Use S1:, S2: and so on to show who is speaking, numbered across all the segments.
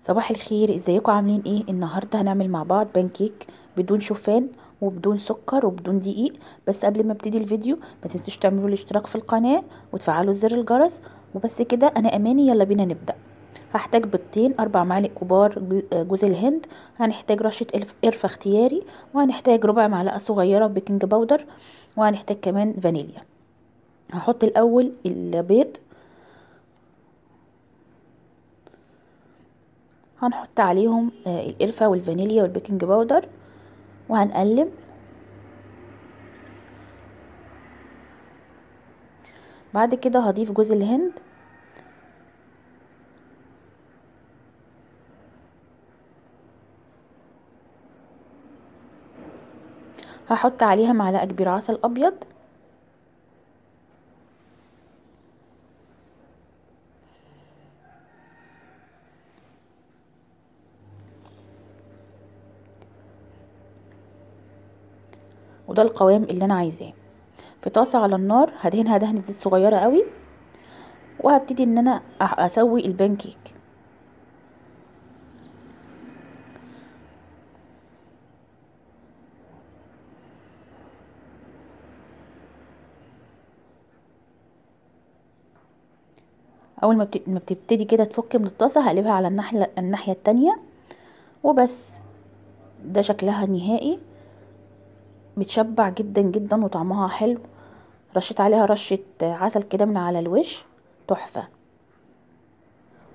S1: صباح الخير، ازيكم؟ عاملين ايه؟ النهارده هنعمل مع بعض بانكيك بدون شوفان وبدون سكر وبدون دقيق. بس قبل ما ابتدي الفيديو ما تنسوش تعملوا الاشتراك في القناه وتفعلوا زر الجرس. وبس كده، انا اماني، يلا بينا نبدا. هحتاج بيضتين، 4 معالق كبار جوز الهند، هنحتاج رشه قرفه اختياري، وهنحتاج ربع معلقه صغيره بيكنج باودر، وهنحتاج كمان فانيليا. هحط الاول البيض، هنحط عليهم القرفة والفانيليا والبيكنج باودر، وهنقلب. بعد كده هضيف جوز الهند، هحط عليها معلقة كبيرة عسل ابيض، وده القوام اللي انا عايزاه. في طاسة على النار هدهنها دهنة زيت صغيرة قوي، وهبتدي ان انا اسوي البانكيك. اول ما بتبتدي كده تفك من الطاسة هقلبها على الناحية التانية، وبس. ده شكلها النهائي، بتشبع جدا جدا وطعمها حلو. رشيت عليها رشة عسل كده من على الوش، تحفة.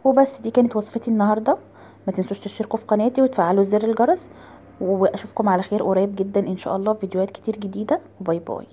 S1: وبس، دي كانت وصفتي النهاردة. ما تنسوش تشتركوا في قناتي وتفعلوا زر الجرس، واشوفكم على خير قريب جدا ان شاء الله في فيديوهات كتير جديدة. باي باي.